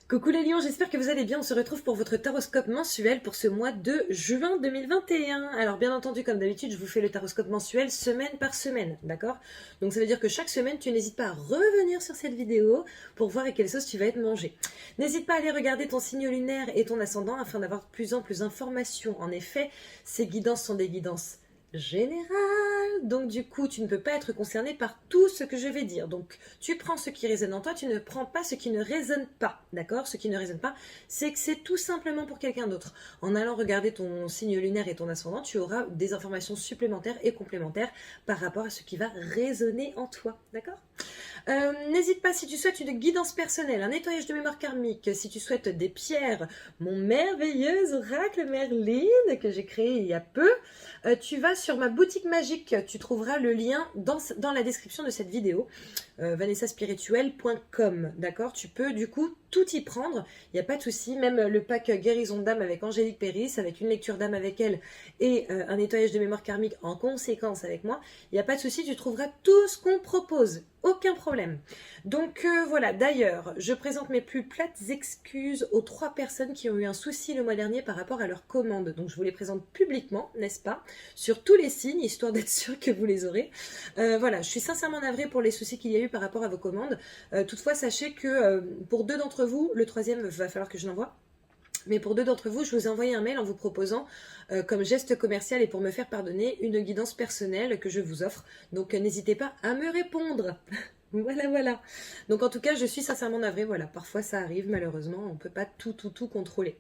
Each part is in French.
Coucou les lions, j'espère que vous allez bien. On se retrouve pour votre taroscope mensuel pour ce mois de juin 2021. Alors bien entendu, comme d'habitude, je vous fais le taroscope mensuel semaine par semaine, d'accord? Donc ça veut dire que chaque semaine, tu n'hésites pas à revenir sur cette vidéo pour voir à quelle sauce tu vas être mangé. N'hésite pas à aller regarder ton signe lunaire et ton ascendant afin d'avoir de plus en plus d'informations. En effet, ces guidances sont des guidances générales, donc du coup tu ne peux pas être concerné par tout ce que je vais dire. Donc tu prends ce qui résonne en toi, tu ne prends pas ce qui ne résonne pas, d'accord? Ce qui ne résonne pas, c'est que c'est tout simplement pour quelqu'un d'autre. En allant regarder ton signe lunaire et ton ascendant, tu auras des informations supplémentaires et complémentaires par rapport à ce qui va résonner en toi, d'accord? N'hésite pas si tu souhaites une guidance personnelle, un nettoyage de mémoire karmique, si tu souhaites des pierres, mon merveilleux oracle Merlin que j'ai créé il y a peu, tu vas sur ma boutique magique, tu trouveras le lien dans la description de cette vidéo, vanessaspirituelle.com, d'accord? Tu peux du coup tout y prendre, il n'y a pas de souci, même le pack guérison d'âme avec Angélique Péris, avec une lecture d'âme avec elle et un nettoyage de mémoire karmique en conséquence avec moi, il n'y a pas de souci, tu trouveras tout ce qu'on propose. Aucun problème. Donc voilà, d'ailleurs, je présente mes plus plates excuses aux 3 personnes qui ont eu un souci le mois dernier par rapport à leur commande. Donc je vous les présente publiquement, n'est-ce pas? Sur tous les signes, histoire d'être sûr que vous les aurez. Voilà, je suis sincèrement navrée pour les soucis qu'il y a eu par rapport à vos commandes. Toutefois, sachez que pour 2 d'entre vous, le 3e va falloir que je l'envoie. Mais pour 2 d'entre vous, je vous ai envoyé un mail en vous proposant, comme geste commercial et pour me faire pardonner, une guidance personnelle que je vous offre. Donc n'hésitez pas à me répondre. Voilà, voilà. Donc en tout cas, je suis sincèrement navrée. Voilà, parfois ça arrive, malheureusement, on ne peut pas tout contrôler.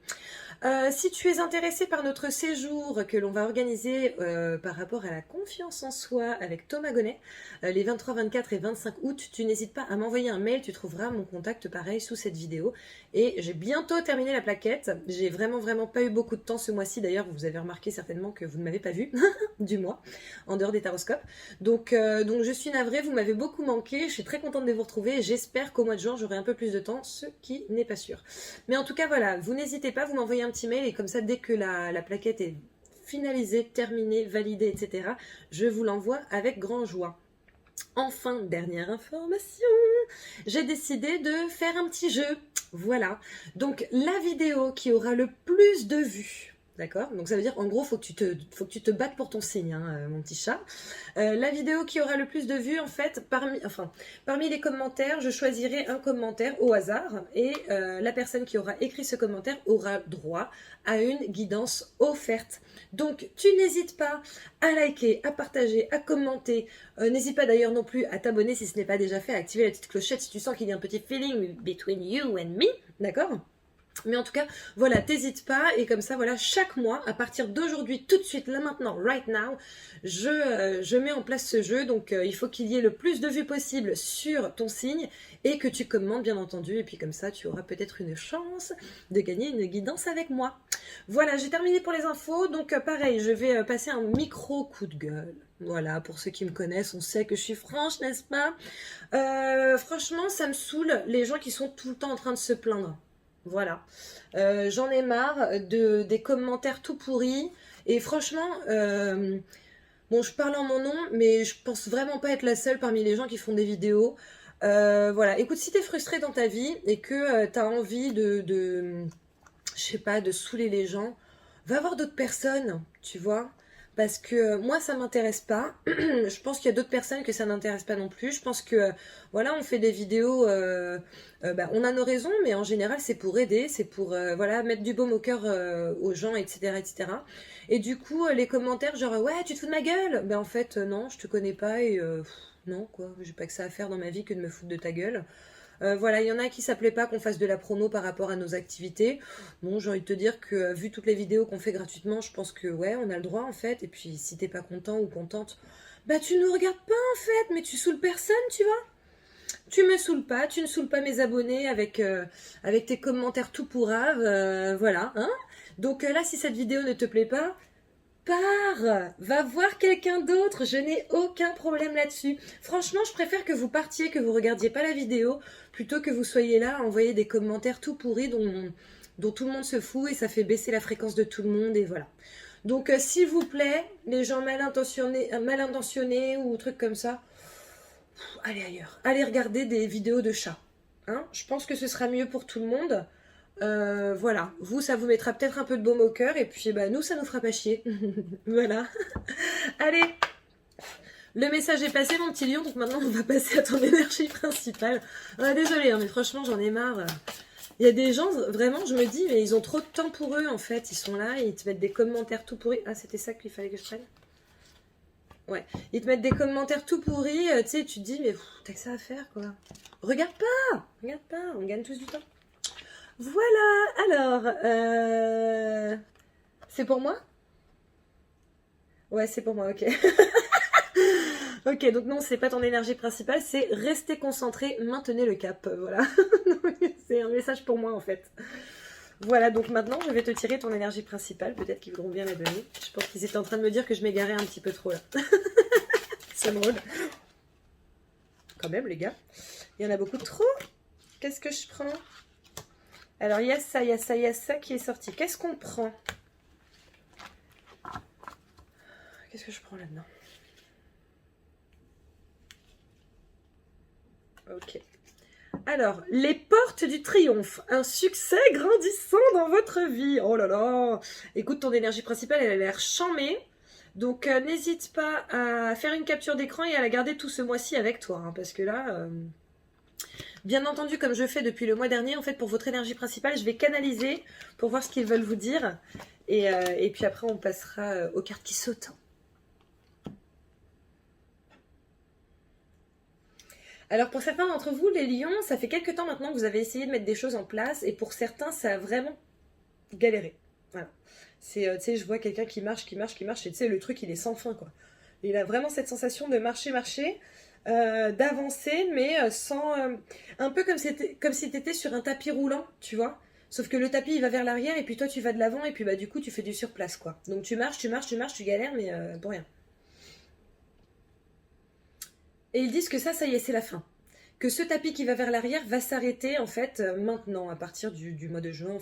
Si tu es intéressé par notre séjour que l'on va organiser par rapport à la confiance en soi avec Thomas Gonnet, les 23, 24 et 25 août, tu n'hésites pas à m'envoyer un mail, tu trouveras mon contact pareil sous cette vidéo. Et j'ai bientôt terminé la plaquette, j'ai vraiment pas eu beaucoup de temps ce mois-ci, d'ailleurs vous avez remarqué certainement que vous ne m'avez pas vu du mois, en dehors des taroscopes. Donc je suis navrée, vous m'avez beaucoup manqué, je suis très contente de vous retrouver et j'espère qu'au mois de juin j'aurai un peu plus de temps, ce qui n'est pas sûr. Mais en tout cas voilà, vous n'hésitez pas, vous m'envoyez un petit mail et comme ça dès que la plaquette est finalisée, terminée, validée, etc., je vous l'envoie avec grand joie. Enfin, dernière information, j'ai décidé de faire un petit jeu. Voilà, donc la vidéo qui aura le plus de vues, d'accord? Donc ça veut dire en gros, faut que tu te battes pour ton signe, hein, mon petit chat. La vidéo qui aura le plus de vues, en fait, parmi les commentaires, je choisirai un commentaire au hasard et la personne qui aura écrit ce commentaire aura droit à une guidance offerte. Donc tu n'hésites pas à liker, à partager, à commenter. N'hésite pas d'ailleurs non plus à t'abonner si ce n'est pas déjà fait, à activer la petite clochette si tu sens qu'il y a un petit feeling between you and me, d'accord? Mais en tout cas, voilà, t'hésites pas et comme ça, voilà, chaque mois, à partir d'aujourd'hui, tout de suite, là maintenant, right now, je mets en place ce jeu. Donc, il faut qu'il y ait le plus de vues possible sur ton signe et que tu commentes, bien entendu. Et puis comme ça, tu auras peut-être une chance de gagner une guidance avec moi. Voilà, j'ai terminé pour les infos. Donc, pareil, je vais passer un micro coup de gueule. Voilà, pour ceux qui me connaissent, on sait que je suis franche, n'est-ce pas? Franchement, ça me saoule les gens qui sont tout le temps en train de se plaindre. Voilà, j'en ai marre des commentaires tout pourris. Et franchement, bon, je parle en mon nom, mais je pense vraiment pas être la seule parmi les gens qui font des vidéos. Voilà, écoute, si t'es frustré dans ta vie et que t'as envie je sais pas, de saouler les gens, va voir d'autres personnes, tu vois. Parce que moi, ça m'intéresse pas. Je pense qu'il y a d'autres personnes que ça n'intéresse pas non plus. Je pense que, voilà, on fait des vidéos, on a nos raisons, mais en général, c'est pour aider, c'est pour, voilà, mettre du baume au cœur aux gens, etc., etc. Et du coup, les commentaires, genre, ouais, tu te fous de ma gueule. Ben, en fait, non, je te connais pas et, non, quoi, j'ai pas que ça à faire dans ma vie que de me foutre de ta gueule. Voilà, il y en a qui s'appelaient pas qu'on fasse de la promo par rapport à nos activités. Bon, j'ai envie de te dire que vu toutes les vidéos qu'on fait gratuitement, je pense que ouais, on a le droit en fait. Et puis si t'es pas content ou contente, bah tu nous regardes pas en fait, mais tu saoules personne, tu vois. Tu me saoules pas, tu ne saoules pas mes abonnés avec tes commentaires tout pourraves, voilà, hein. Donc là, si cette vidéo ne te plaît pas, pars, va voir quelqu'un d'autre, je n'ai aucun problème là-dessus. Franchement, je préfère que vous partiez, que vous regardiez pas la vidéo, plutôt que vous soyez là à envoyer des commentaires tout pourris dont tout le monde se fout et ça fait baisser la fréquence de tout le monde et voilà. Donc s'il vous plaît, les gens mal intentionnés ou trucs comme ça, allez ailleurs. Allez regarder des vidéos de chats. Hein, je pense que ce sera mieux pour tout le monde. Voilà, vous, ça vous mettra peut-être un peu de baume au cœur, et puis bah, nous, ça nous fera pas chier. Voilà. Allez, le message est passé, mon petit lion, donc maintenant, on va passer à ton énergie principale. Désolée, hein, mais franchement, j'en ai marre. Il y a des gens, vraiment, je me dis, mais ils ont trop de temps pour eux, en fait. Ils sont là, ils te mettent des commentaires tout pourris. Ah, c'était ça qu'il fallait que je prenne? Ouais. Ils te mettent des commentaires tout pourris, tu sais, tu te dis, mais t'as que ça à faire, quoi. Regarde pas, on gagne tous du temps. Voilà, alors, c'est pour moi? Ouais, c'est pour moi, ok. Ok, donc non, c'est pas ton énergie principale, c'est rester concentré, maintenez le cap, voilà. C'est un message pour moi, en fait. Voilà, donc maintenant, je vais te tirer ton énergie principale, peut-être qu'ils voudront bien la donner. Je pense qu'ils étaient en train de me dire que je m'égarais un petit peu trop, là. C'est drôle. Quand même, les gars, il y en a beaucoup trop. Qu'est-ce que je prends? Alors, il y a ça, il y a ça, il y a ça qui est sorti. Qu'est-ce qu'on prend? Qu'est-ce que je prends là-dedans? Ok. Alors, les portes du triomphe. Un succès grandissant dans votre vie. Oh là là. Écoute, ton énergie principale, elle a l'air chamée. Donc, n'hésite pas à faire une capture d'écran et à la garder tout ce mois-ci avec toi. Hein, parce que là... Bien entendu, comme je fais depuis le mois dernier, en fait, pour votre énergie principale, je vais canaliser pour voir ce qu'ils veulent vous dire. Et puis après, on passera aux cartes qui sautent. Alors, pour certains d'entre vous, les lions, ça fait quelques temps maintenant que vous avez essayé de mettre des choses en place. Et pour certains, ça a vraiment galéré. Voilà. C'est, tu sais, je vois quelqu'un qui marche. Et tu sais, le truc, il est sans fin, quoi. Il a vraiment cette sensation de marcher. D'avancer, mais sans... un peu comme si tu étais sur un tapis roulant, tu vois. Sauf que le tapis, il va vers l'arrière, et puis toi, tu vas de l'avant, et puis bah du coup, tu fais du surplace, quoi. Donc tu marches, tu galères, mais pour rien. Et ils disent que ça y est, c'est la fin. Que ce tapis qui va vers l'arrière va s'arrêter, en fait, maintenant, à partir du mois de juin,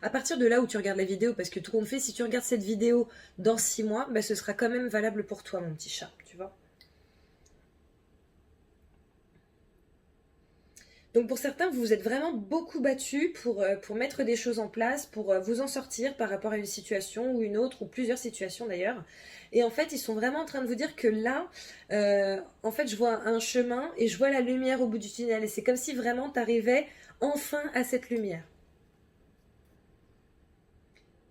à partir de là où tu regardes la vidéo, parce que tout compte fait, si tu regardes cette vidéo dans 6 mois, bah, ce sera quand même valable pour toi, mon petit chat, tu vois. Donc pour certains, vous vous êtes vraiment beaucoup battu pour mettre des choses en place, pour vous en sortir par rapport à une situation ou une autre, ou plusieurs situations d'ailleurs. Et en fait, ils sont vraiment en train de vous dire que là, en fait, je vois un chemin et je vois la lumière au bout du tunnel. Et c'est comme si vraiment tu arrivais enfin à cette lumière.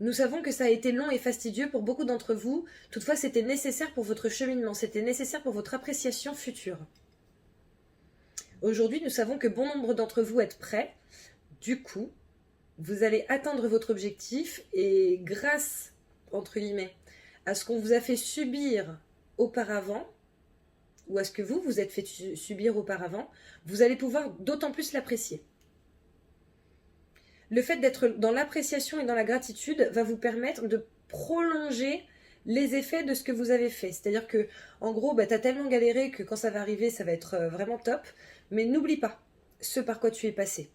Nous savons que ça a été long et fastidieux pour beaucoup d'entre vous. Toutefois, c'était nécessaire pour votre cheminement, c'était nécessaire pour votre appréciation future. Aujourd'hui, nous savons que bon nombre d'entre vous êtes prêts. Du coup, vous allez atteindre votre objectif et grâce, entre guillemets, à ce qu'on vous a fait subir auparavant, ou à ce que vous vous êtes fait subir auparavant, vous allez pouvoir d'autant plus l'apprécier. Le fait d'être dans l'appréciation et dans la gratitude va vous permettre de prolonger les effets de ce que vous avez fait. C'est-à-dire que, en gros, tu as tellement galéré que quand ça va arriver, ça va être vraiment top. Mais n'oublie pas ce par quoi tu es passé.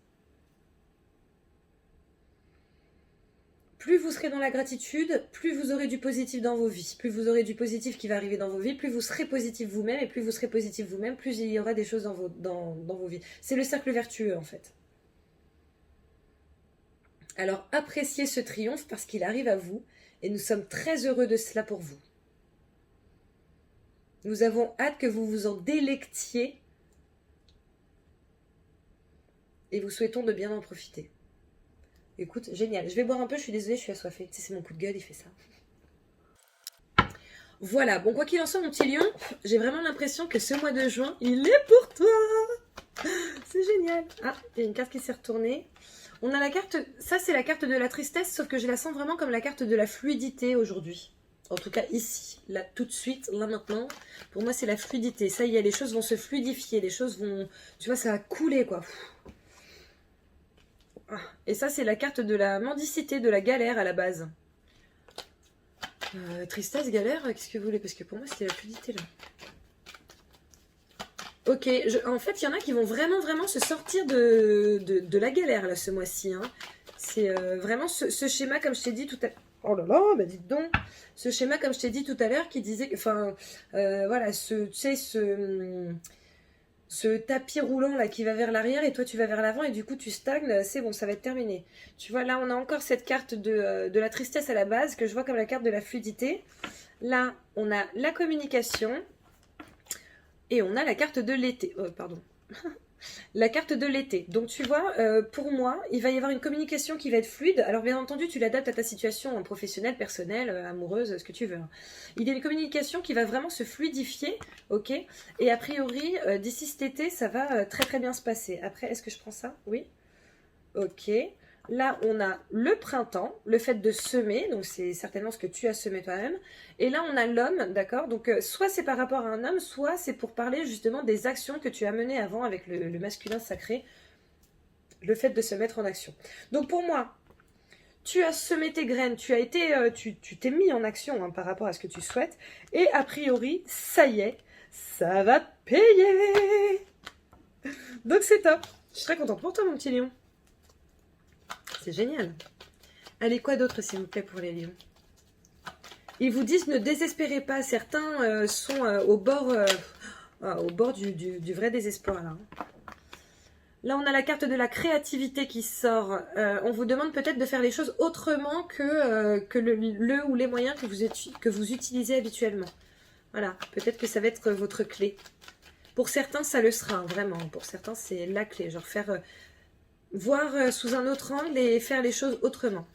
Plus vous serez dans la gratitude, plus vous aurez du positif dans vos vies. Plus vous aurez du positif qui va arriver dans vos vies, plus vous serez positif vous-même. Et plus vous serez positif vous-même, plus il y aura des choses dans vos vies. C'est le cercle vertueux, en fait. Alors appréciez ce triomphe parce qu'il arrive à vous. Et nous sommes très heureux de cela pour vous. Nous avons hâte que vous vous en délectiez. Et vous souhaitons de bien en profiter. Écoute, génial. Je vais boire un peu, je suis désolée, je suis assoiffée. Tu sais, c'est mon coup de gueule, il fait ça. Voilà, bon, quoi qu'il en soit, mon petit lion, j'ai vraiment l'impression que ce mois de juin, il est pour toi. C'est génial. Ah, il y a une carte qui s'est retournée. On a la carte, ça c'est la carte de la tristesse, sauf que je la sens vraiment comme la carte de la fluidité aujourd'hui. En tout cas ici, là tout de suite, là maintenant, pour moi c'est la fluidité. Ça y est, les choses vont se fluidifier, les choses vont, tu vois, ça va couler quoi. Et ça c'est la carte de la mendicité, de la galère à la base. Tristesse, galère, qu'est-ce que vous voulez? Parce que pour moi c'était la fluidité là. Ok, en fait, il y en a qui vont vraiment se sortir de la galère, là, ce mois-ci. Hein. C'est vraiment ce schéma, comme je t'ai dit tout à l'heure. Oh là là, bah dites donc. Ce schéma, comme je t'ai dit tout à l'heure, qui disait que, enfin, voilà, tu sais, ce tapis roulant là qui va vers l'arrière et toi tu vas vers l'avant et du coup tu stagnes, c'est bon, ça va être terminé. Tu vois, là on a encore cette carte de la tristesse à la base que je vois comme la carte de la fluidité. Là, on a la communication et on a la carte de l'été. Pardon. La carte de l'été. Donc tu vois, pour moi, il va y avoir une communication qui va être fluide. Alors bien entendu, tu l'adaptes à ta situation professionnelle, personnelle, amoureuse, ce que tu veux. Hein. Il y a une communication qui va vraiment se fluidifier, ok. Et a priori, d'ici cet été, ça va très très bien se passer. Après, est-ce que je prends ça? Oui. Ok. Là, on a le printemps, le fait de semer, donc c'est certainement ce que tu as semé toi-même. Et là, on a l'homme, d'accord? Donc, soit c'est par rapport à un homme, soit c'est pour parler justement des actions que tu as menées avant avec le masculin sacré, le fait de se mettre en action. Donc, pour moi, tu as semé tes graines, tu t'es mis en action hein, par rapport à ce que tu souhaites. Et a priori, ça y est, ça va payer. Donc, c'est top. Je suis très contente pour toi, mon petit lion. C'est génial. Allez, quoi d'autre, s'il vous plaît, pour les lions? Ils vous disent, ne désespérez pas. Certains sont au bord du vrai désespoir. Là, on a la carte de la créativité qui sort. On vous demande peut-être de faire les choses autrement que le ou les moyens que vous utilisez habituellement. Voilà, peut-être que ça va être votre clé. Pour certains, ça le sera, hein, vraiment. Pour certains, c'est la clé. Genre faire... voir sous un autre angle et faire les choses autrement.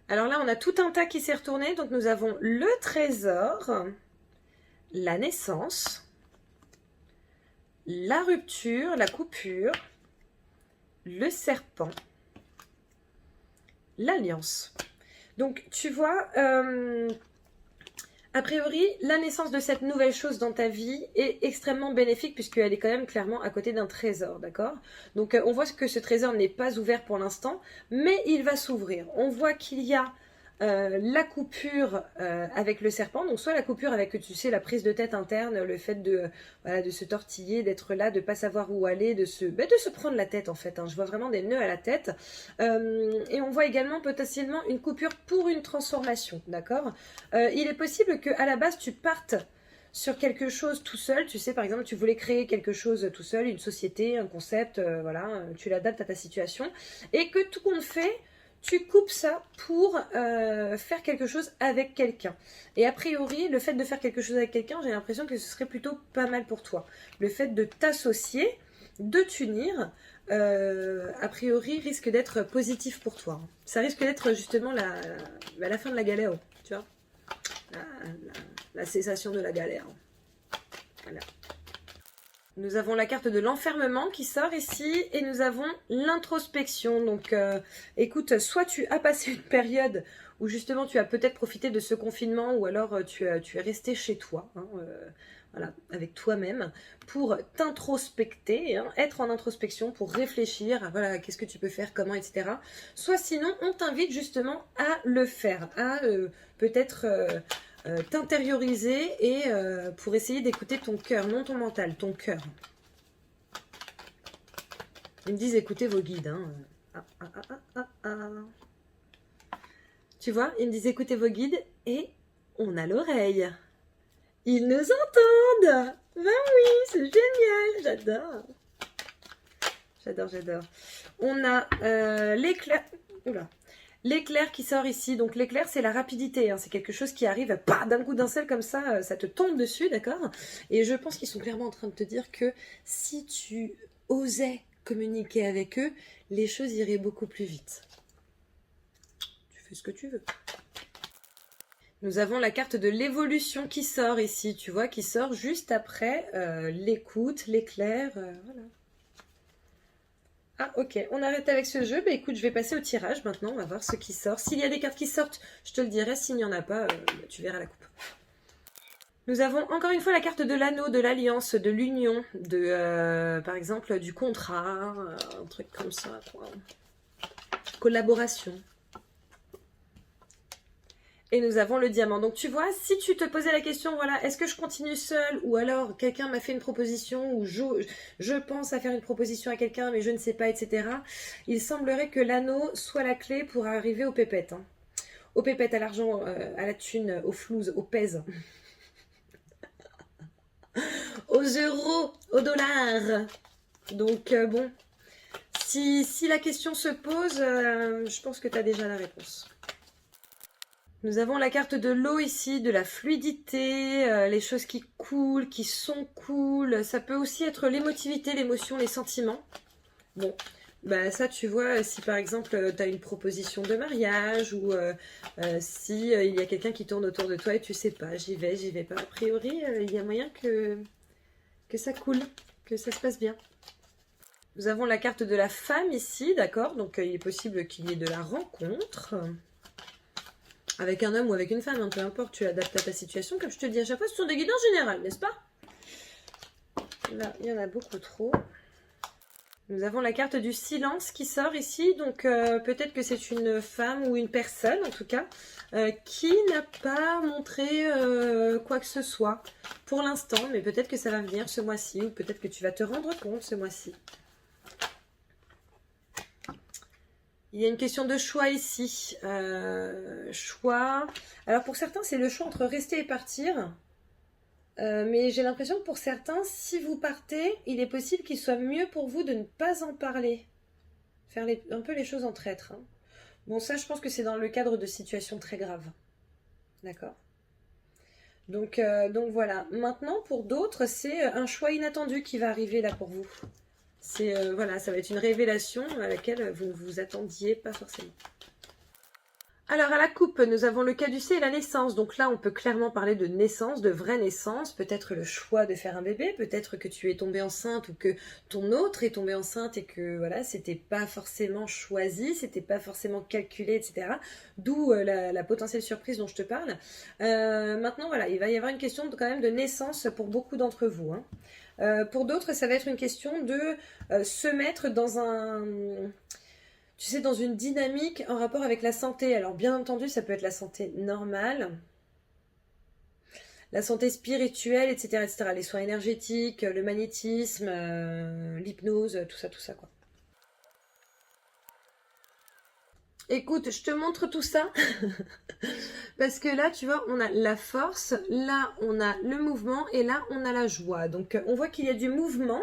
Alors là, on a tout un tas qui s'est retourné. Donc nous avons le trésor, la naissance, la rupture, la coupure, le serpent, l'alliance. Donc tu vois, a priori, la naissance de cette nouvelle chose dans ta vie est extrêmement bénéfique puisqu'elle est quand même clairement à côté d'un trésor, d'accord? Donc on voit que ce trésor n'est pas ouvert pour l'instant, mais il va s'ouvrir. On voit qu'il y a la coupure avec le serpent, donc soit la coupure avec, tu sais, la prise de tête interne, le fait voilà, de se tortiller, d'être là, de ne pas savoir où aller, de se prendre la tête en fait. Hein. Je vois vraiment des nœuds à la tête. Et on voit également potentiellement une coupure pour une transformation, d'accord? Il est possible qu'à la base tu partes sur quelque chose tout seul, tu sais, par exemple, tu voulais créer quelque chose tout seul, une société, un concept, voilà, tu l'adaptes à ta situation, et que tout compte fait, tu coupes ça pour faire quelque chose avec quelqu'un. Et a priori, le fait de faire quelque chose avec quelqu'un, j'ai l'impression que ce serait plutôt pas mal pour toi. Le fait de t'associer, de t'unir, a priori, risque d'être positif pour toi. Ça risque d'être justement la fin de la galère, tu vois, la cessation de la galère. Voilà. Nous avons la carte de l'enfermement qui sort ici et nous avons l'introspection. Donc écoute, soit tu as passé une période où justement tu as peut-être profité de ce confinement ou alors tu es resté chez toi, hein, voilà, avec toi-même pour t'introspecter, hein, être en introspection pour réfléchir à voilà, qu'est-ce que tu peux faire, comment, etc. Soit sinon on t'invite justement à le faire, à peut-être... t'intérioriser et pour essayer d'écouter ton cœur, non ton mental, ton cœur. Ils me disent écoutez vos guides. Hein. Tu vois, ils me disent écoutez vos guides et on a l'oreille. Ils nous entendent. Ben oui, c'est génial, j'adore. J'adore. On a l'éclair. Oula. L'éclair qui sort ici, donc l'éclair c'est la rapidité, hein. C'est quelque chose qui arrive d'un coup d'un seul comme ça te tombe dessus, d'accord? Et je pense qu'ils sont clairement en train de te dire que si tu osais communiquer avec eux, les choses iraient beaucoup plus vite. Tu fais ce que tu veux. Nous avons la carte de l'évolution qui sort ici, tu vois, qui sort juste après l'écoute, l'éclair, voilà. Ah ok, on arrête avec ce jeu. Bah écoute, je vais passer au tirage maintenant, on va voir ce qui sort. S'il y a des cartes qui sortent, je te le dirai. S'il n'y en a pas, tu verras la coupe. Nous avons encore une fois la carte de l'anneau, de l'alliance, de l'union, par exemple du contrat, un truc comme ça, quoi. Collaboration. Et nous avons le diamant. Donc tu vois, si tu te posais la question, voilà, est-ce que je continue seule ou alors quelqu'un m'a fait une proposition ou je pense à faire une proposition à quelqu'un mais je ne sais pas, etc. Il semblerait que l'anneau soit la clé pour arriver aux pépettes. Hein. Aux pépettes, à l'argent, à la thune, aux flouses, aux pèses. Aux aux euros, aux dollars. Donc bon, si la question se pose, je pense que tu as déjà la réponse. Nous avons la carte de l'eau ici, de la fluidité, les choses qui coulent, qui sont cool. Ça peut aussi être l'émotivité, l'émotion, les sentiments. Bon, bah ça tu vois, si par exemple tu as une proposition de mariage ou si il y a quelqu'un qui tourne autour de toi et tu sais pas, j'y vais pas. A priori, il y a moyen que ça coule, que ça se passe bien. Nous avons la carte de la femme ici, d'accord? Donc il est possible qu'il y ait de la rencontre. Avec un homme ou avec une femme, hein, peu importe, tu l'adaptes à ta situation. Comme je te dis à chaque fois, ce sont des guides en général, n'est-ce pas? Là, il y en a beaucoup trop. Nous avons la carte du silence qui sort ici. Donc peut-être que c'est une femme ou une personne, en tout cas, qui n'a pas montré quoi que ce soit pour l'instant. Mais peut-être que ça va venir ce mois-ci ou peut-être que tu vas te rendre compte ce mois-ci. Il y a une question de choix ici. Choix. Alors pour certains, c'est le choix entre rester et partir. Mais j'ai l'impression que pour certains, si vous partez, il est possible qu'il soit mieux pour vous de ne pas en parler. Faire un peu les choses en traître. Hein. Bon, ça, je pense que c'est dans le cadre de situations très graves. D'accord. Donc voilà. Maintenant, pour d'autres, c'est un choix inattendu qui va arriver là pour vous. C'est voilà, ça va être une révélation à laquelle vous ne vous attendiez pas forcément. Alors à la coupe, nous avons le caducée et la naissance. Donc là, on peut clairement parler de naissance, de vraie naissance. Peut-être le choix de faire un bébé, peut-être que tu es tombée enceinte ou que ton autre est tombée enceinte et que voilà, c'était pas forcément choisi, c'était pas forcément calculé, etc. D'où la potentielle surprise dont je te parle. Maintenant, voilà, il va y avoir une question quand même de naissance pour beaucoup d'entre vous. Hein. Pour d'autres, ça va être une question de se mettre dans tu sais, dans une dynamique en rapport avec la santé. Alors bien entendu, ça peut être la santé normale, la santé spirituelle, etc., etc. Les soins énergétiques, le magnétisme, l'hypnose, tout ça, quoi. Écoute, je te montre tout ça parce que là, tu vois, on a la force, là, on a le mouvement et là, on a la joie. Donc, on voit qu'il y a du mouvement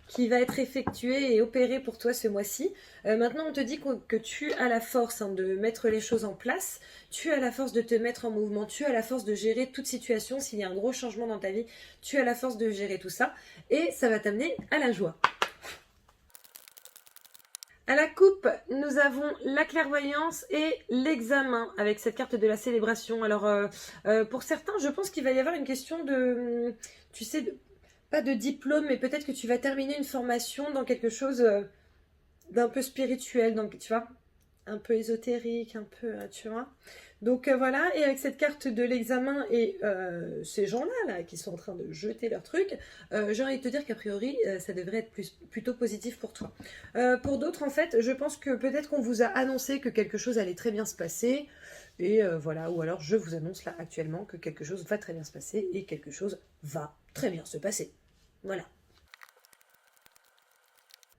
qui va être effectué et opéré pour toi ce mois-ci. Maintenant, on te dit que tu as la force de mettre les choses en place, tu as la force de te mettre en mouvement, tu as la force de gérer toute situation. S'il y a un gros changement dans ta vie, tu as la force de gérer tout ça et ça va t'amener à la joie. À la coupe, nous avons la clairvoyance et l'examen avec cette carte de la célébration. Alors, pour certains, je pense qu'il va y avoir une question de, tu sais, pas de diplôme, mais peut-être que tu vas terminer une formation dans quelque chose d'un peu spirituel, donc tu vois, un peu ésotérique, un peu, tu vois. Donc voilà, et avec cette carte de l'examen et ces gens-là là, qui sont en train de jeter leur truc, j'ai envie de te dire qu'a priori, ça devrait être plutôt positif pour toi. Pour d'autres, en fait, je pense que peut-être qu'on vous a annoncé que quelque chose allait très bien se passer, et voilà, ou alors je vous annonce là actuellement que quelque chose va très bien se passer, et quelque chose va très bien se passer. Voilà.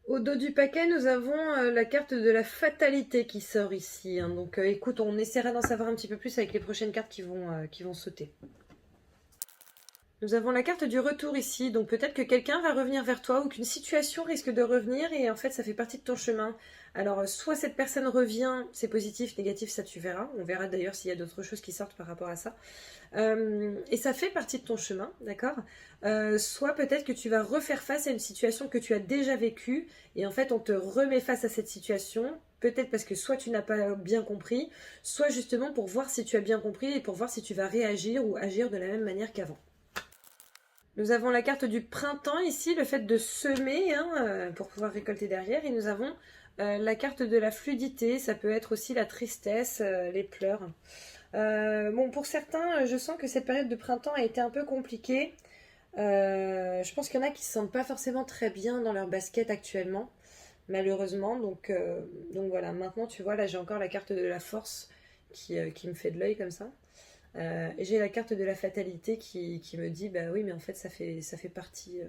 Au dos du paquet, nous avons la carte de la fatalité qui sort ici. Hein. Donc écoute, on essaiera d'en savoir un petit peu plus avec les prochaines cartes qui vont sauter. Nous avons la carte du retour ici. Donc peut-être que quelqu'un va revenir vers toi ou qu'une situation risque de revenir et en fait ça fait partie de ton chemin. Alors soit cette personne revient, c'est positif, négatif, ça tu verras. On verra d'ailleurs s'il y a d'autres choses qui sortent par rapport à ça. Et ça fait partie de ton chemin, d'accord? Soit peut-être que tu vas refaire face à une situation que tu as déjà vécue et en fait on te remet face à cette situation, peut-être parce que soit tu n'as pas bien compris, soit justement pour voir si tu as bien compris et pour voir si tu vas réagir ou agir de la même manière qu'avant. Nous avons la carte du printemps ici, le fait de semer pour pouvoir récolter derrière, et nous avons la carte de la fluidité, ça peut être aussi la tristesse, les pleurs. Bon, pour certains, je sens que cette période de printemps a été un peu compliquée. Je pense qu'il y en a qui ne se sentent pas forcément très bien dans leur basket actuellement, malheureusement. Donc voilà, maintenant tu vois, là j'ai encore la carte de la force qui me fait de l'œil comme ça. Et j'ai la carte de la fatalité qui me dit, bah oui, mais en fait ça fait partie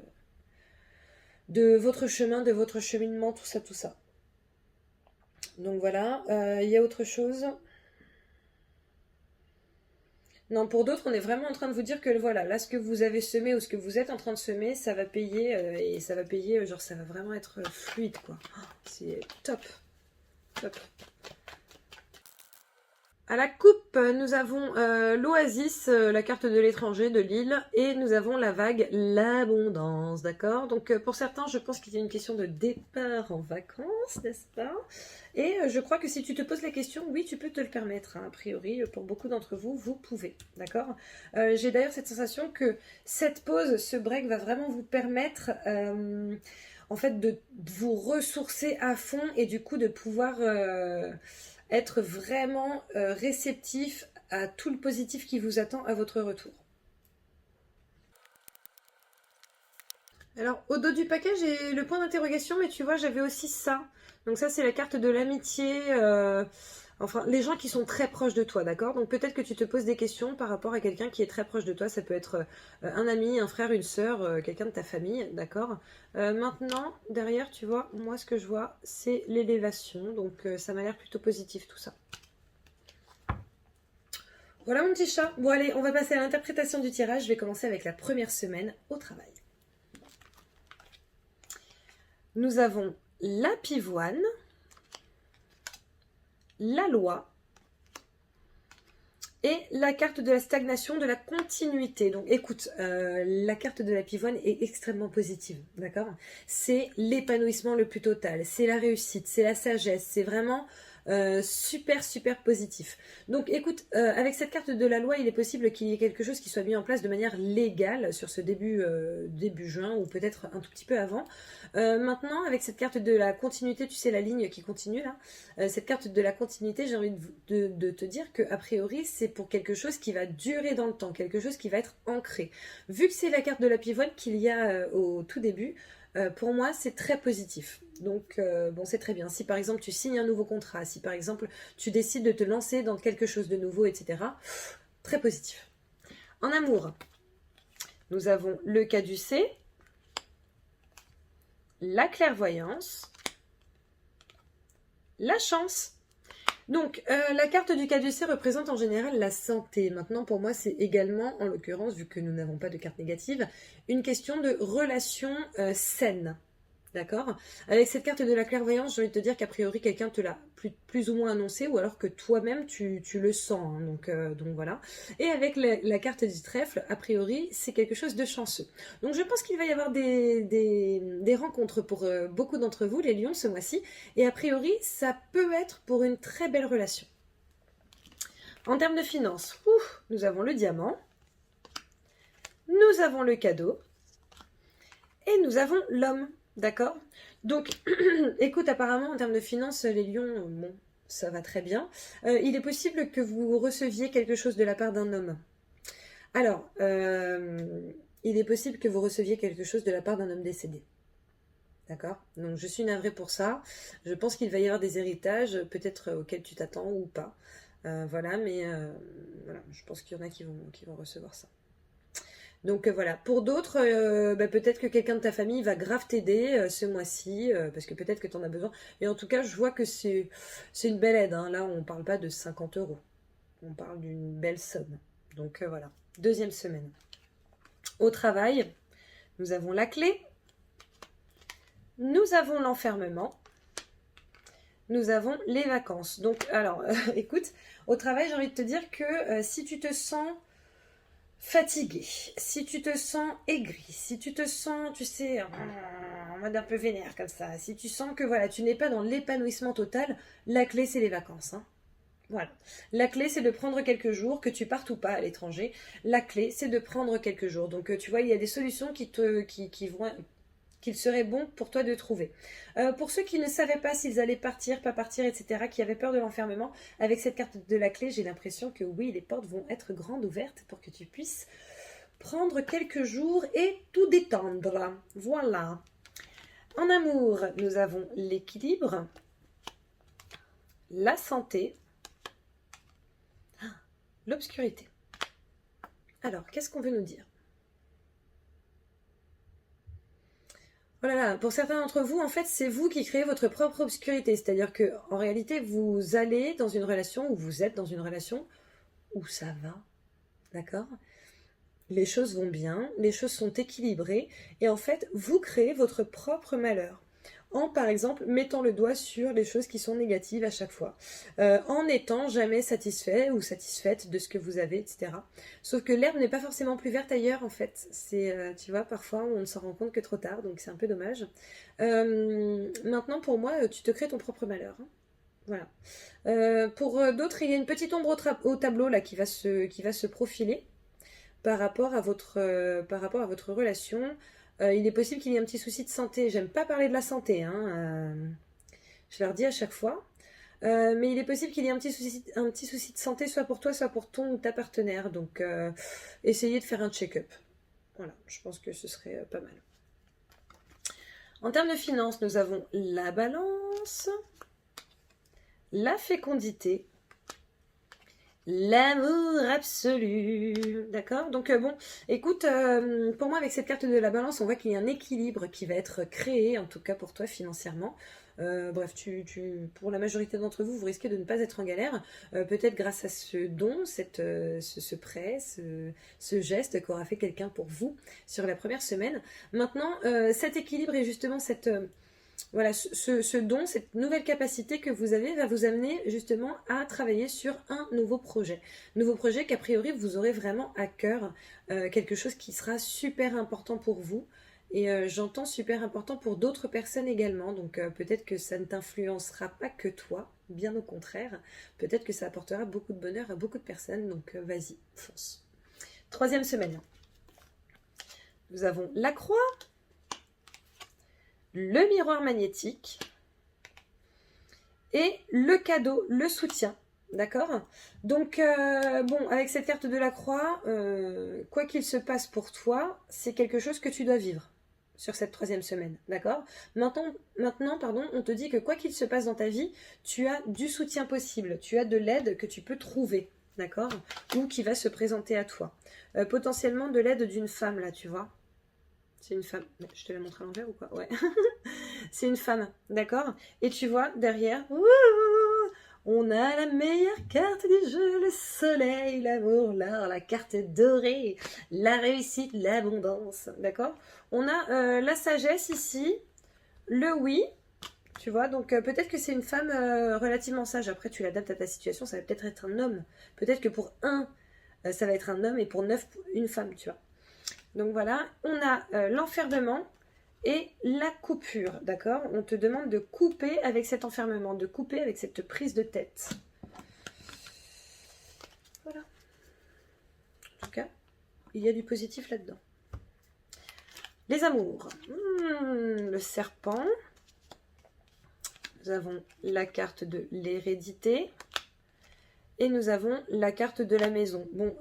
de votre chemin, de votre cheminement, tout ça, tout ça. Donc voilà, il y a autre chose. Non, pour d'autres, on est vraiment en train de vous dire que voilà, là, ce que vous avez semé ou ce que vous êtes en train de semer, ça va payer et ça va payer, genre, ça va vraiment être fluide, quoi. Oh, c'est top, top. À la coupe, nous avons l'oasis, la carte de l'étranger, de l'île, et nous avons la vague, l'abondance, d'accord? Donc pour certains, je pense qu'il y a une question de départ en vacances, n'est-ce pas? Et je crois que si tu te poses la question, oui, tu peux te le permettre, hein, a priori, pour beaucoup d'entre vous, vous pouvez, d'accord? J'ai d'ailleurs cette sensation que cette pause, ce break va vraiment vous permettre... en fait, de vous ressourcer à fond et du coup de pouvoir être vraiment réceptif à tout le positif qui vous attend à votre retour. Alors, au dos du paquet, j'ai le point d'interrogation, mais tu vois, j'avais aussi ça. Donc ça, c'est la carte de l'amitié. Enfin, les gens qui sont très proches de toi, d'accord? Donc peut-être que tu te poses des questions par rapport à quelqu'un qui est très proche de toi. Ça peut être un ami, un frère, une sœur, quelqu'un de ta famille, d'accord? Maintenant, derrière, tu vois, moi, ce que je vois, c'est l'élévation. Donc ça m'a l'air plutôt positif, tout ça. Voilà mon petit chat. Bon allez, on va passer à l'interprétation du tirage. Je vais commencer avec la première semaine au travail. Nous avons la pivoine, la loi et la carte de la stagnation, de la continuité. Donc écoute, la carte de la pivoine est extrêmement positive, d'accord? C'est l'épanouissement le plus total, c'est la réussite, c'est la sagesse, c'est vraiment... super super positif. Donc écoute, avec cette carte de la loi, il est possible qu'il y ait quelque chose qui soit mis en place de manière légale sur ce début juin ou peut-être un tout petit peu avant. Maintenant, avec cette carte de la continuité, tu sais la ligne qui continue là, cette carte de la continuité, j'ai envie de te dire que a priori c'est pour quelque chose qui va durer dans le temps, quelque chose qui va être ancré. Vu que c'est la carte de la pivoine qu'il y a au tout début, pour moi, c'est très positif. Donc, bon, c'est très bien. Si par exemple tu signes un nouveau contrat, si par exemple tu décides de te lancer dans quelque chose de nouveau, etc., très positif. En amour, nous avons le caducée, la clairvoyance, la chance. Donc, la carte du caducée représente en général la santé. Maintenant, pour moi, c'est également, en l'occurrence, vu que nous n'avons pas de carte négative, une question de relation saine. D'accord? Avec cette carte de la clairvoyance, j'ai envie de te dire qu'a priori, quelqu'un te l'a plus ou moins annoncé, ou alors que toi-même, tu le sens. Hein, donc voilà. Et avec la carte du trèfle, a priori, c'est quelque chose de chanceux. Donc je pense qu'il va y avoir des rencontres pour beaucoup d'entre vous, les lions, ce mois-ci. Et a priori, ça peut être pour une très belle relation. En termes de finances, nous avons le diamant, nous avons le cadeau, et nous avons l'homme. D'accord? Donc, écoute, apparemment, en termes de finances, les lions, bon, ça va très bien. Il est possible que vous receviez quelque chose de la part d'un homme. Alors, il est possible que vous receviez quelque chose de la part d'un homme décédé. D'accord? Donc, je suis navrée pour ça. Je pense qu'il va y avoir des héritages, peut-être auxquels tu t'attends ou pas. Voilà, mais voilà, je pense qu'il y en a qui vont recevoir ça. Donc voilà, pour d'autres, peut-être que quelqu'un de ta famille va grave t'aider ce mois-ci, parce que peut-être que tu en as besoin. Et en tout cas, je vois que c'est une belle aide. Hein. Là, on ne parle pas de 50 €. On parle d'une belle somme. Donc voilà, deuxième semaine. Au travail, nous avons la clé, nous avons l'enfermement, nous avons les vacances. Donc alors, écoute, au travail, j'ai envie de te dire que si tu te sens... fatigué, si tu te sens aigri, si tu te sens, tu sais, en mode un peu vénère comme ça, si tu sens que voilà, tu n'es pas dans l'épanouissement total, la clé c'est les vacances. Hein. Voilà. La clé c'est de prendre quelques jours, que tu partes ou pas à l'étranger. La clé c'est de prendre quelques jours. Donc tu vois, il y a des solutions qui vont qu'il serait bon pour toi de trouver. Pour ceux qui ne savaient pas s'ils allaient partir, pas partir, etc., qui avaient peur de l'enfermement, avec cette carte de la clé, j'ai l'impression que oui, les portes vont être grandes ouvertes pour que tu puisses prendre quelques jours et tout détendre. Voilà. En amour, nous avons l'équilibre, la santé, l'obscurité. Alors, qu'est-ce qu'on veut nous dire ? Oh là là, pour certains d'entre vous, en fait, c'est vous qui créez votre propre obscurité. C'est-à-dire que, en réalité, vous allez dans une relation ou vous êtes dans une relation où ça va. d'accord? Les choses vont bien, les choses sont équilibrées, et en fait, vous créez votre propre malheur. En, par exemple, mettant le doigt sur les choses qui sont négatives à chaque fois, en n'étant jamais satisfait ou satisfaite de ce que vous avez, etc. Sauf que l'herbe n'est pas forcément plus verte ailleurs, en fait. C'est, tu vois, parfois on ne s'en rend compte que trop tard, donc c'est un peu dommage. Maintenant, pour moi, tu te crées ton propre malheur, hein. Voilà. Pour d'autres, il y a une petite ombre au tableau là qui va se profiler par rapport à votre relation. Il est possible qu'il y ait un petit souci de santé. J'aime pas parler de la santé, hein, je leur dis à chaque fois. Mais il est possible qu'il y ait un petit souci de santé, soit pour toi, soit pour ton ou ta partenaire. Donc, essayez de faire un check-up. Voilà, je pense que ce serait pas mal. En termes de finances, nous avons la balance, la fécondité, l'amour absolu, d'accord? Donc bon, écoute, pour moi avec cette carte de la balance, on voit qu'il y a un équilibre qui va être créé, en tout cas pour toi financièrement. Bref, pour la majorité d'entre vous, vous risquez de ne pas être en galère, peut-être grâce à ce don, ce prêt, ce geste qu'aura fait quelqu'un pour vous sur la première semaine. Maintenant, cet équilibre et justement voilà, ce don, cette nouvelle capacité que vous avez va vous amener justement à travailler sur un nouveau projet. Nouveau projet qu'a priori vous aurez vraiment à cœur, quelque chose qui sera super important pour vous. Et j'entends super important pour d'autres personnes également. Donc peut-être que ça ne t'influencera pas que toi, bien au contraire. Peut-être que ça apportera beaucoup de bonheur à beaucoup de personnes. Donc vas-y, fonce. Troisième semaine. Nous avons la croix, le miroir magnétique et le cadeau, le soutien. D'accord? Donc, bon, avec cette carte de la croix, quoi qu'il se passe pour toi, c'est quelque chose que tu dois vivre sur cette troisième semaine. D'accord? Maintenant, pardon, on te dit que quoi qu'il se passe dans ta vie, tu as du soutien possible, tu as de l'aide que tu peux trouver. D'accord? Ou qui va se présenter à toi. Potentiellement de l'aide d'une femme, là, tu vois? C'est une femme. Je te la montre à l'envers ou quoi? Ouais. C'est une femme, d'accord? Et tu vois, derrière, on a la meilleure carte du jeu, le soleil, l'amour, l'art, la carte dorée, la réussite, l'abondance, d'accord? On a la sagesse ici, le oui, tu vois, donc peut-être que c'est une femme relativement sage. Après, tu l'adaptes à ta situation, ça va peut-être être un homme. Peut-être que pour un, ça va être un homme et pour 9, une femme, tu vois. Donc voilà, on a l'enfermement et la coupure, d'accord? On te demande de couper avec cet enfermement, de couper avec cette prise de tête. Voilà. En tout cas, il y a du positif là-dedans. Les amours. Le serpent. Nous avons la carte de l'hérédité. Et nous avons la carte de la maison. Bon,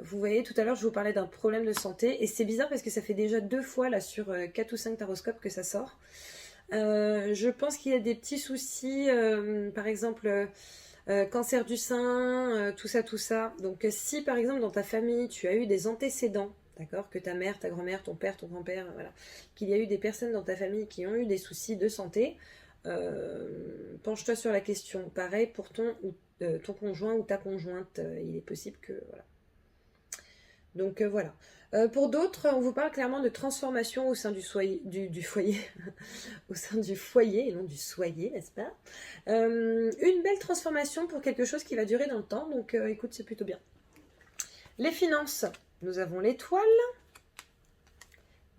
vous voyez, tout à l'heure, je vous parlais d'un problème de santé. Et c'est bizarre parce que ça fait déjà 2 fois, là, sur 4 ou 5 taroscopes que ça sort. Je pense qu'il y a des petits soucis, par exemple, cancer du sein, tout ça. Donc, si, par exemple, dans ta famille, tu as eu des antécédents, d'accord, que ta mère, ta grand-mère, ton père, ton grand-père, voilà, qu'il y a eu des personnes dans ta famille qui ont eu des soucis de santé, penche-toi sur la question. Pareil pour ton conjoint ou ta conjointe, il est possible que voilà. Donc voilà. Pour d'autres, on vous parle clairement de transformation au sein du foyer, au sein du foyer et non du soyer, n'est-ce pas? Une belle transformation pour quelque chose qui va durer dans le temps. Donc écoute, c'est plutôt bien. Les finances, nous avons l'étoile,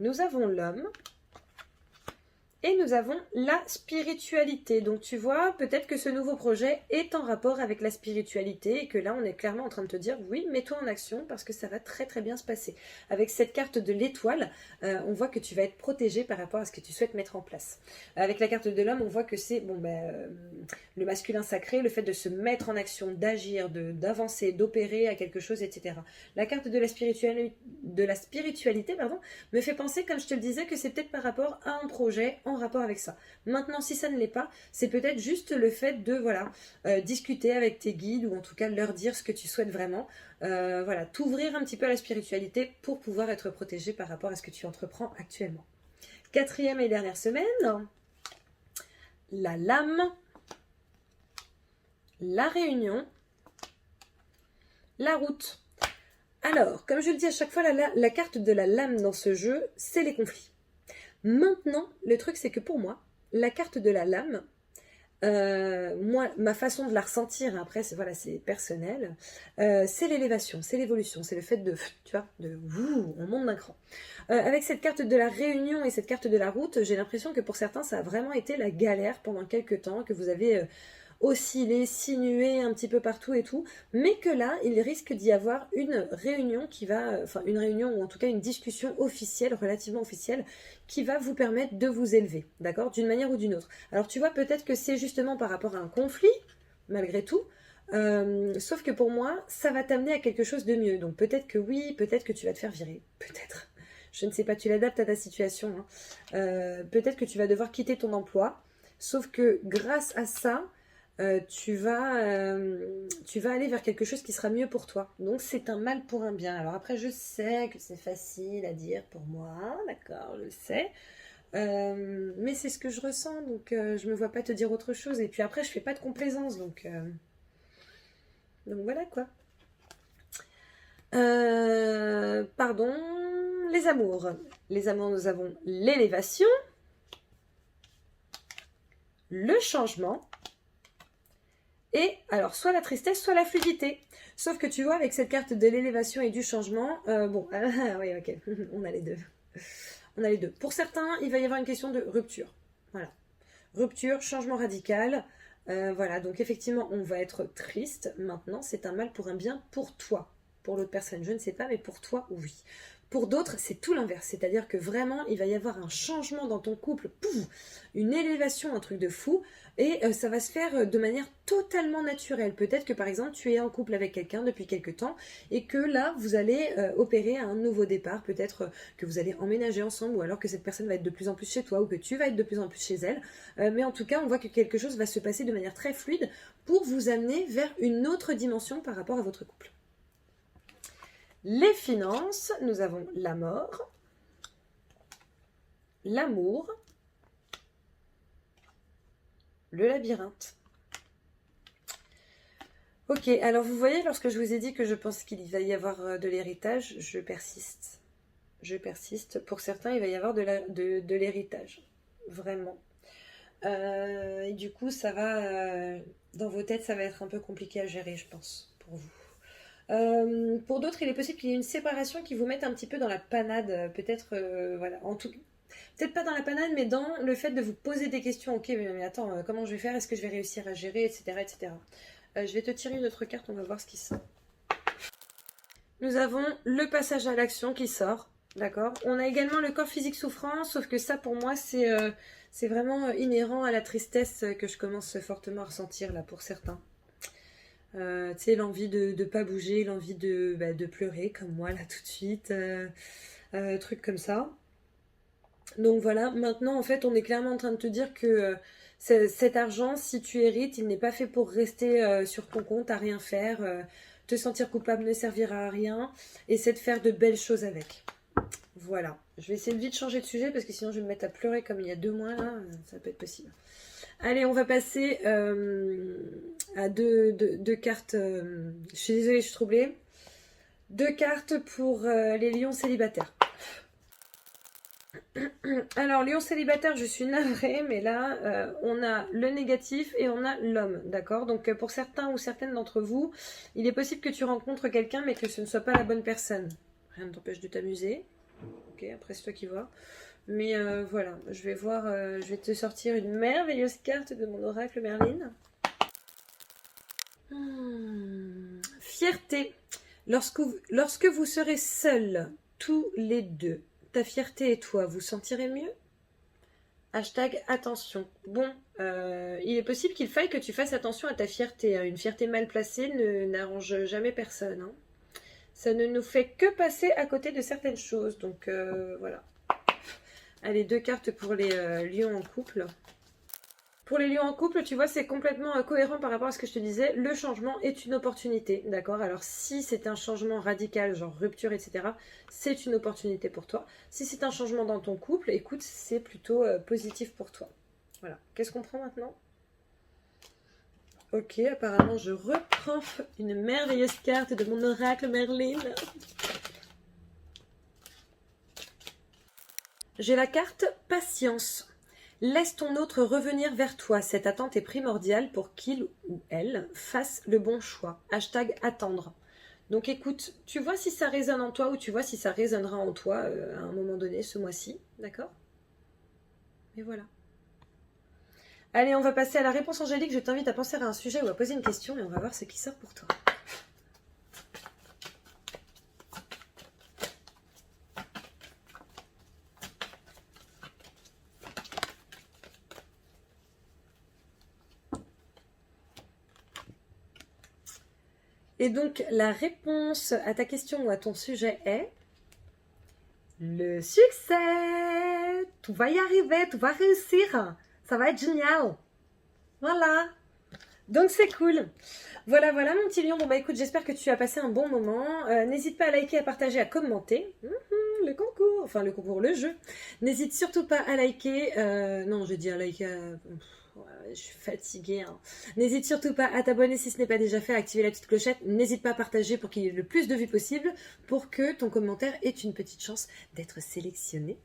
nous avons l'homme. Et nous avons la spiritualité. Donc tu vois, peut-être que ce nouveau projet est en rapport avec la spiritualité et que là on est clairement en train de te dire oui, mets-toi en action parce que ça va très très bien se passer. Avec cette carte de l'étoile, on voit que tu vas être protégé par rapport à ce que tu souhaites mettre en place. Avec la carte de l'homme, on voit que c'est le masculin sacré, le fait de se mettre en action, d'agir, d'avancer, d'opérer à quelque chose, etc. La carte de la spiritualité, me fait penser, comme je te le disais, que c'est peut-être par rapport à un projet en rapport avec ça. Maintenant, si ça ne l'est pas, c'est peut-être juste le fait de discuter avec tes guides ou en tout cas leur dire ce que tu souhaites vraiment. T'ouvrir un petit peu à la spiritualité pour pouvoir être protégé par rapport à ce que tu entreprends actuellement. 4e et dernière semaine, la lame, la réunion, la route. Alors, comme je le dis à chaque fois, la carte de la lame dans ce jeu, c'est les conflits. Maintenant, le truc, c'est que pour moi, la carte de la lame, moi, ma façon de la ressentir, après, c'est voilà, c'est personnel, c'est l'élévation, c'est l'évolution, c'est le fait de, tu vois, on monte d'un cran. Avec cette carte de la réunion et cette carte de la route, j'ai l'impression que pour certains, ça a vraiment été la galère pendant quelques temps, que vous avez oscillé, sinué un petit peu partout et tout, mais que là, il risque d'y avoir une réunion qui va, enfin une réunion ou en tout cas une discussion officielle, relativement officielle, qui va vous permettre de vous élever, d'accord, d'une manière ou d'une autre. Alors tu vois, peut-être que c'est justement par rapport à un conflit, malgré tout, sauf que pour moi, ça va t'amener à quelque chose de mieux. Donc peut-être que oui, peut-être que tu vas te faire virer, peut-être. Je ne sais pas, tu l'adaptes à ta situation. Hein. Peut-être que tu vas devoir quitter ton emploi, sauf que grâce à ça, tu vas aller vers quelque chose qui sera mieux pour toi. Donc c'est un mal pour un bien. Alors après, je sais que c'est facile à dire pour moi, d'accord, je le sais. Mais c'est ce que je ressens, donc je me vois pas te dire autre chose. Et puis après, je fais pas de complaisance, donc voilà quoi. Pardon, les amours. Les amours, nous avons l'élévation, le changement, et alors soit la tristesse, soit la fluidité. Sauf que tu vois, avec cette carte de l'élévation et du changement, bon, oui, ok, on a les deux. On a les deux. Pour certains, il va y avoir une question de rupture. Voilà. Rupture, changement radical. Voilà, donc effectivement, on va être triste. Maintenant, c'est un mal pour un bien pour toi. Pour l'autre personne, je ne sais pas, mais pour toi, oui. Pour d'autres, c'est tout l'inverse. C'est-à-dire que vraiment, il va y avoir un changement dans ton couple, pouf, une élévation, un truc de fou, et ça va se faire de manière totalement naturelle. Peut-être que par exemple, tu es en couple avec quelqu'un depuis quelque temps, et que là, vous allez opérer un nouveau départ. Peut-être que vous allez emménager ensemble, ou alors que cette personne va être de plus en plus chez toi, ou que tu vas être de plus en plus chez elle. Mais en tout cas, on voit que quelque chose va se passer de manière très fluide pour vous amener vers une autre dimension par rapport à votre couple. Les finances, nous avons la mort, l'amour, le labyrinthe. Ok, alors vous voyez, lorsque je vous ai dit que je pense qu'il va y avoir de l'héritage, je persiste. Je persiste. Pour certains, il va y avoir de l'héritage. Vraiment. Et du coup, ça va... dans vos têtes, ça va être un peu compliqué à gérer, je pense, pour vous. Pour d'autres, il est possible qu'il y ait une séparation qui vous mette un petit peu dans la panade, peut-être, voilà, en tout, peut-être pas dans la panade, mais dans le fait de vous poser des questions. Ok, mais attends, comment je vais faire? Est-ce que je vais réussir à gérer, etc., etc. Je vais te tirer une autre carte, on va voir ce qui sort. Nous avons le passage à l'action qui sort, d'accord. On a également le corps physique souffrant, sauf que ça, pour moi, c'est vraiment inhérent à la tristesse que je commence fortement à ressentir là pour certains. Tu sais, l'envie de ne pas bouger, l'envie de pleurer comme moi là tout de suite, trucs comme ça. Donc voilà, maintenant en fait on est clairement en train de te dire que cet argent, si tu hérites, il n'est pas fait pour rester sur ton compte à rien faire, te sentir coupable ne servira à rien, et c'est de faire de belles choses avec. Voilà, je vais essayer de vite changer de sujet parce que sinon je vais me mettre à pleurer comme il y a 2 mois là, ça peut être possible. Allez, on va passer à deux cartes. Je suis désolée, je suis troublée. 2 cartes pour les lions célibataires. Alors, lion célibataire, je suis navrée, mais là, on a le négatif et on a l'homme, d'accord? Donc, pour certains ou certaines d'entre vous, il est possible que tu rencontres quelqu'un, mais que ce ne soit pas la bonne personne. Rien ne t'empêche de t'amuser. Ok, après, c'est toi qui vois. Mais voilà, je vais voir, je vais te sortir une merveilleuse carte de mon oracle Merlin. Fierté. Lorsque vous serez seuls, tous les deux, ta fierté et toi, vous sentirez mieux? Hashtag attention. Bon, il est possible qu'il faille que tu fasses attention à ta fierté. Hein. Une fierté mal placée n'arrange jamais personne. Hein. Ça ne nous fait que passer à côté de certaines choses. Donc voilà. Allez, 2 cartes pour les lions en couple. Pour les lions en couple, tu vois, c'est complètement cohérent par rapport à ce que je te disais. Le changement est une opportunité, d'accord? Alors, si c'est un changement radical, genre rupture, etc., c'est une opportunité pour toi. Si c'est un changement dans ton couple, écoute, c'est plutôt positif pour toi. Voilà. Qu'est-ce qu'on prend maintenant? Ok, apparemment je reprends une merveilleuse carte de mon oracle Merlin. J'ai la carte Patience. Laisse ton autre revenir vers toi. Cette attente est primordiale pour qu'il ou elle fasse le bon choix. Hashtag attendre. Donc écoute, tu vois si ça résonne en toi ou tu vois si ça résonnera en toi à un moment donné ce mois-ci, d'accord? Et voilà. Allez, on va passer à la réponse angélique. Je t'invite à penser à un sujet ou à poser une question et on va voir ce qui sort pour toi. Et donc, la réponse à ta question ou à ton sujet est le succès. Tu vas y arriver, tu vas réussir. Ça va être génial. Voilà. Donc, c'est cool. Voilà, voilà, mon petit lion. Bon, bah écoute, j'espère que tu as passé un bon moment. N'hésite pas à liker, à partager, à commenter. Le concours, enfin le concours, le jeu. N'hésite surtout pas à liker. Non, je dis à liker. Je suis fatiguée. Hein. N'hésite surtout pas à t'abonner si ce n'est pas déjà fait, à activer la petite clochette. N'hésite pas à partager pour qu'il y ait le plus de vues possible, pour que ton commentaire ait une petite chance d'être sélectionné.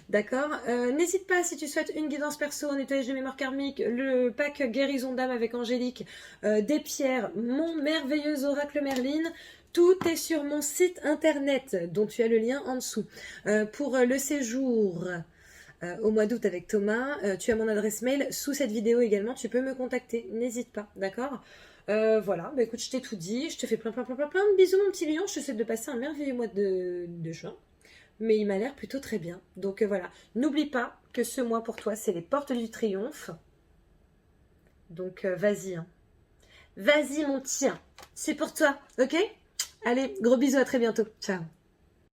D'accord. N'hésite pas si tu souhaites une guidance perso, un nettoyage de mémoire karmique, le pack guérison d'âme avec Angélique, des pierres, mon merveilleux oracle Merlin. Tout est sur mon site internet dont tu as le lien en dessous. Pour le séjour au mois d'août avec Thomas, tu as mon adresse mail sous cette vidéo également. Tu peux me contacter. N'hésite pas, d'accord? Voilà, bah écoute, je t'ai tout dit. Je te fais plein de bisous, mon petit lion. Je te souhaite de passer un merveilleux mois de juin. Mais il m'a l'air plutôt très bien. Donc voilà, n'oublie pas que ce mois pour toi, c'est les portes du triomphe. Donc vas-y. Hein. Vas-y mon tien. C'est pour toi, ok? Allez, gros bisous, à très bientôt. Ciao.